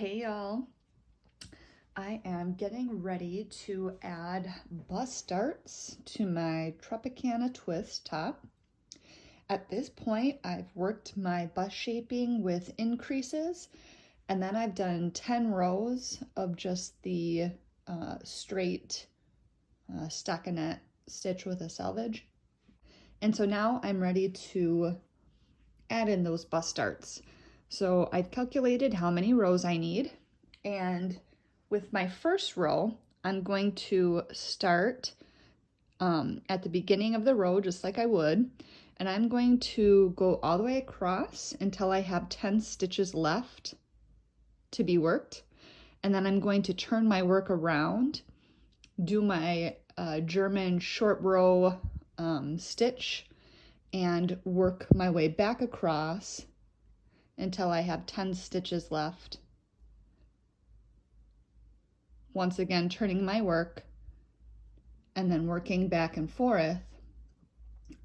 Hey y'all, I am getting ready to add bust darts to my Tropicana twist top. At this point, I've worked my bust shaping with increases, and then I've done 10 rows of just the straight stockinette stitch with a selvage. And so now I'm ready to add in those bust darts. So I've calculated how many rows I need, and with my first row, I'm going to start at the beginning of the row, just like I would, and I'm going to go all the way across until I have 10 stitches left to be worked. And then I'm going to turn my work around, do my German short row stitch, and work my way back across until I have 10 stitches left. Once again, turning my work and then working back and forth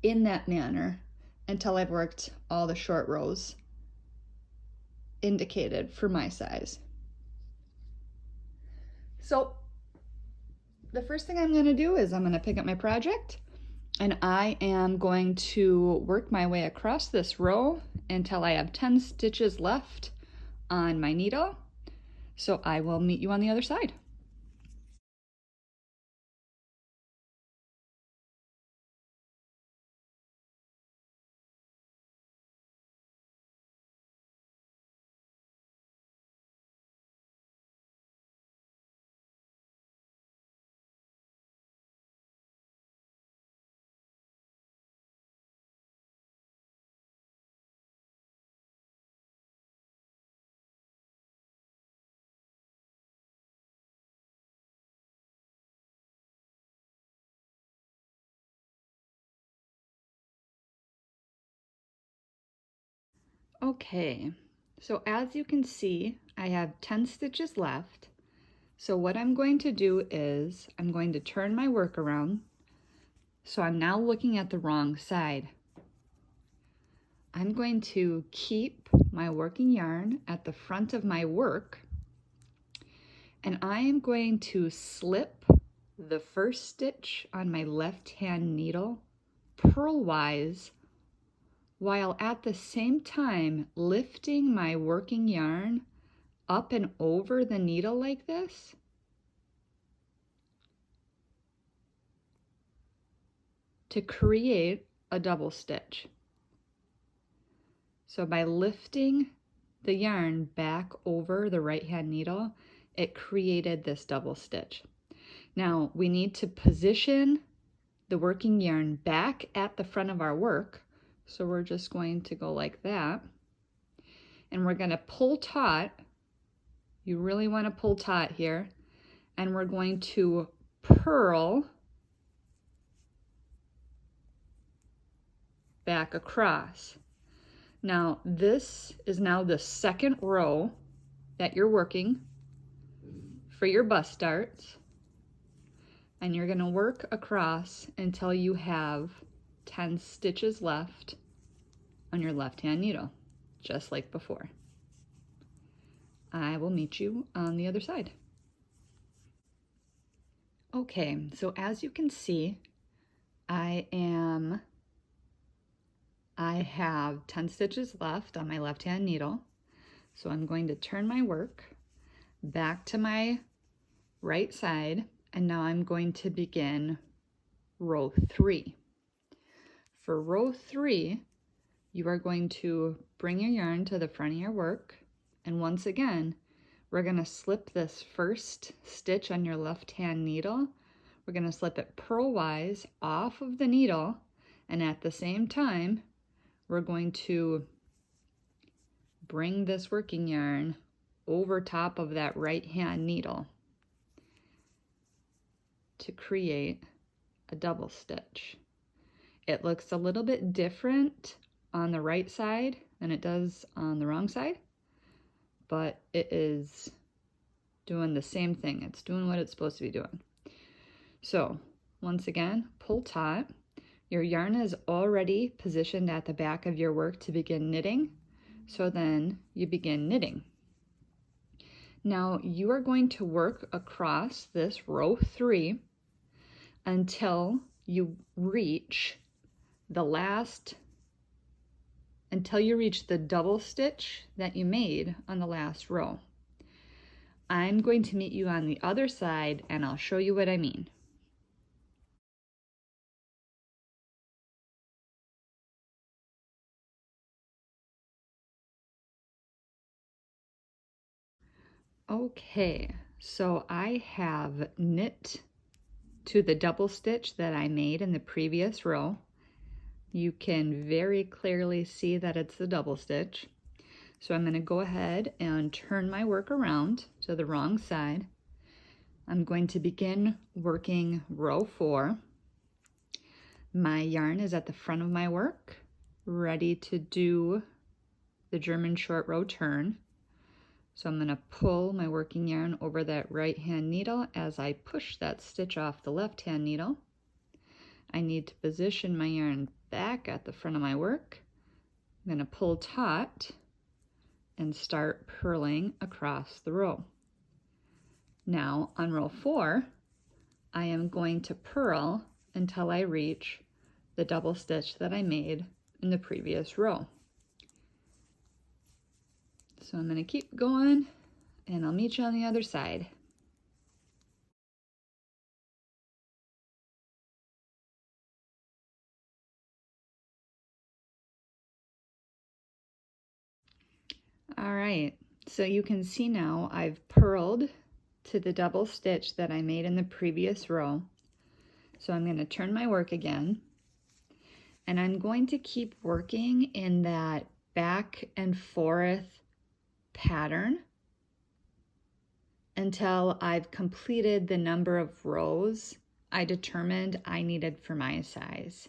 in that manner until I've worked all the short rows indicated for my size. So the first thing I'm going to do is I'm going to pick up my project, and I am going to work my way across this row until I have 10 stitches left on my needle. So I will meet you on the other side. Okay, so as you can see, I have 10 stitches left. So what I'm going to do is I'm going to turn my work around. So I'm now looking at the wrong side. I'm going to keep my working yarn at the front of my work, and I am going to slip the first stitch on my left hand needle purlwise, while at the same time lifting my working yarn up and over the needle like this. To create a double stitch. So by lifting the yarn back over the right hand needle, it created this double stitch. Now we need to position the working yarn back at the front of our work. So we're just going to go like that. And we're going to pull taut. You really want to pull taut here. And we're going to purl back across. Now this is now the second row that you're working for your bust darts, and you're going to work across until you have 10 stitches left on your left hand needle, just like before. I will meet you on the other side. Okay, so as you can see, I have 10 stitches left on my left hand needle. So I'm going to turn my work back to my right side, and now I'm going to begin row 3. For row 3, you are going to bring your yarn to the front of your work, and once again, we're going to slip this first stitch on your left hand needle. We're going to slip it purlwise off of the needle, and at the same time, we're going to bring this working yarn over top of that right hand needle to create a double stitch. It looks a little bit different on the right side than it does on the wrong side, but it is doing the same thing. It's doing what it's supposed to be doing. So once again, pull taut. Your yarn is already positioned at the back of your work to begin knitting, so then you begin knitting. Now you are going to work across this row 3 until you reach the double stitch that you made on the last row. I'm going to meet you on the other side and I'll show you what I mean. Okay, so I have knit to the double stitch that I made in the previous row. You can very clearly see that it's the double stitch. So I'm going to go ahead and turn my work around to the wrong side. I'm going to begin working row 4. My yarn is at the front of my work, ready to do the German short row turn. So I'm going to pull my working yarn over that right hand needle as I push that stitch off the left hand needle. I need to position my yarn back at the front of my work. I'm going to pull taut and start purling across the row. Now on row 4, I am going to purl until I reach the double stitch that I made in the previous row. So I'm going to keep going and I'll meet you on the other side. All right, so you can see now I've purled to the double stitch that I made in the previous row. So I'm going to turn my work again and I'm going to keep working in that back and forth pattern until I've completed the number of rows I determined I needed for my size.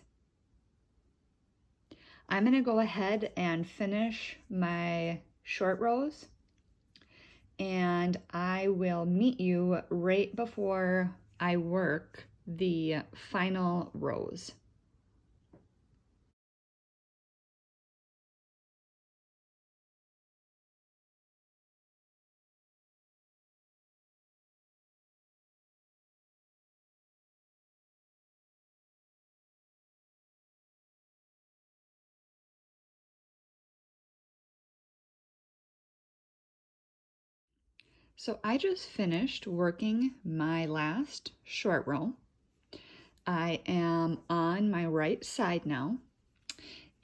I'm going to go ahead and finish my short rows and I will meet you right before I work the final rows. So I just finished working my last short row. I am on my right side now,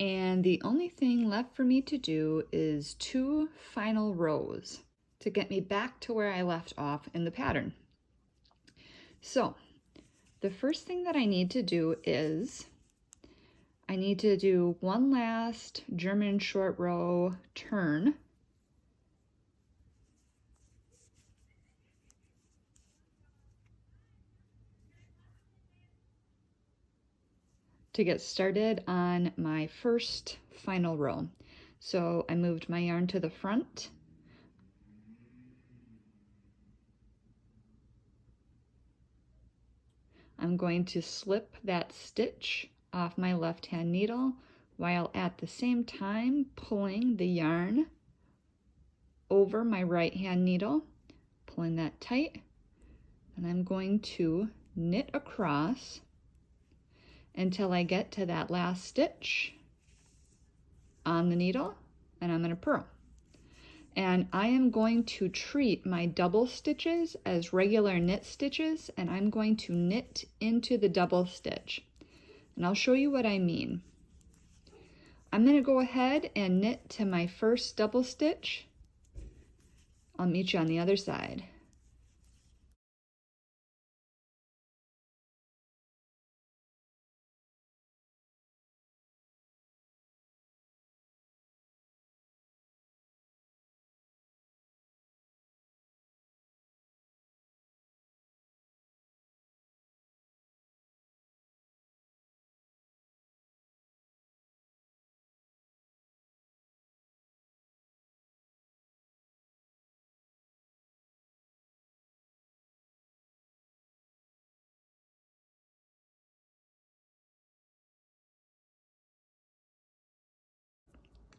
and the only thing left for me to do is 2 final rows to get me back to where I left off in the pattern. So the first thing that I need to do is I need to do one last German short row turn. To get started on my first final row. So I moved my yarn to the front. I'm going to slip that stitch off my left hand needle while at the same time pulling the yarn over my right hand needle, pulling that tight, and I'm going to knit across until I get to that last stitch on the needle, and I'm going to purl. And I am going to treat my double stitches as regular knit stitches, and I'm going to knit into the double stitch. And I'll show you what I mean. I'm going to go ahead and knit to my first double stitch. I'll meet you on the other side.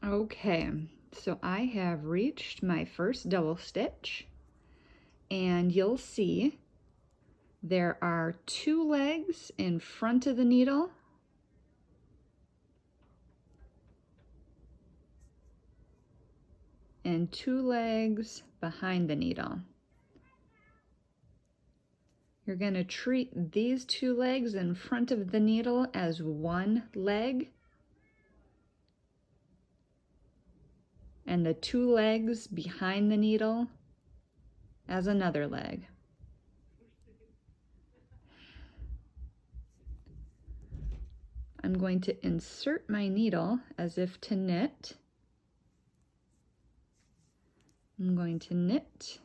Okay, so I have reached my first double stitch and you'll see there are 2 legs in front of the needle and 2 legs behind the needle. You're going to treat these 2 legs in front of the needle as one leg, and the 2 legs behind the needle as another leg. I'm going to insert my needle as if to knit. I'm going to knit,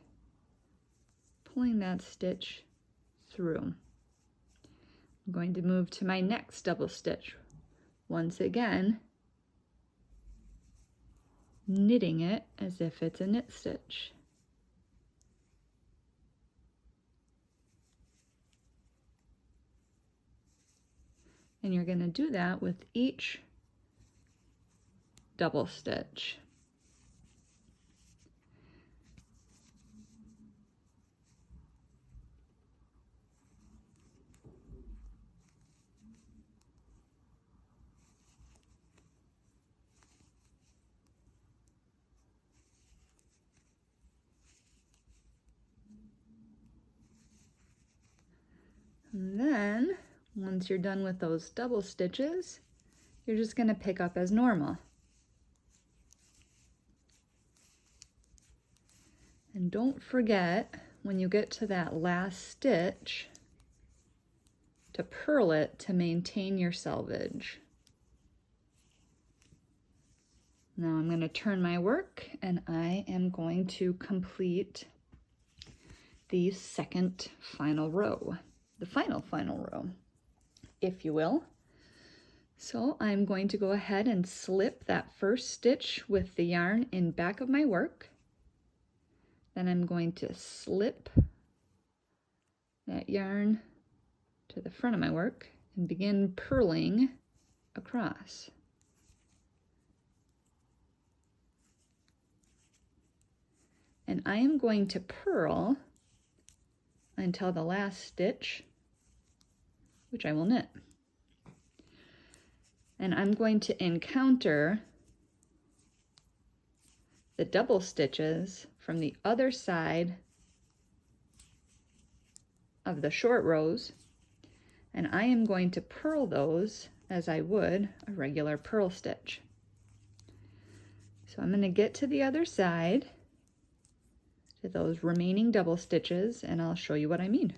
pulling that stitch through. I'm going to move to my next double stitch. Once again, knitting it as if it's a knit stitch. And you're going to do that with each double stitch. And then, once you're done with those double stitches, you're just going to pick up as normal. And don't forget, when you get to that last stitch, to purl it to maintain your selvage. Now I'm going to turn my work and I am going to complete the second final row, the final row, if you will. So I'm going to go ahead and slip that first stitch with the yarn in back of my work. Then I'm going to slip that yarn to the front of my work and begin purling across. And I am going to purl until the last stitch, which I will knit. And I'm going to encounter the double stitches from the other side of the short rows, and I am going to purl those as I would a regular purl stitch. So I'm going to get to the other side, to those remaining double stitches, and I'll show you what I mean.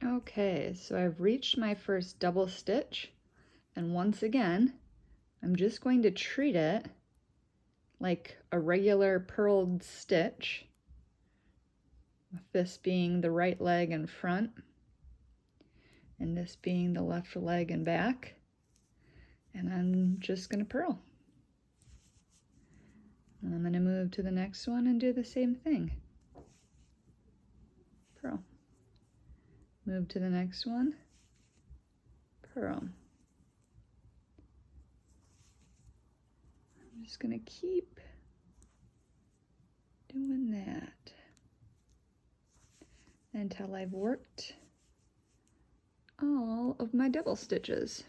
Okay, so I've reached my first double stitch, and once again, I'm just going to treat it like a regular purled stitch, with this being the right leg in front, and this being the left leg and back, and I'm just going to purl. And I'm going to move to the next one and do the same thing. Purl. Move to the next one, purl. I'm just going to keep doing that until I've worked all of my double stitches.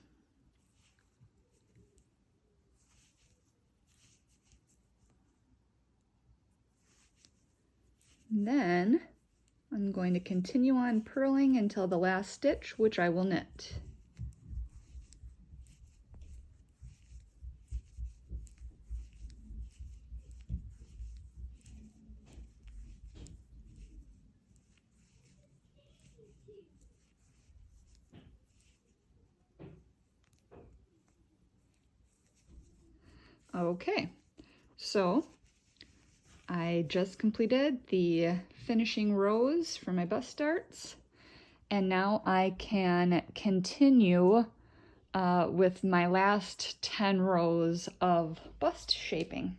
And then I'm going to continue on purling until the last stitch, which I will knit. Okay, so I just completed the finishing rows for my bust darts, and now I can continue with my last 10 rows of bust shaping.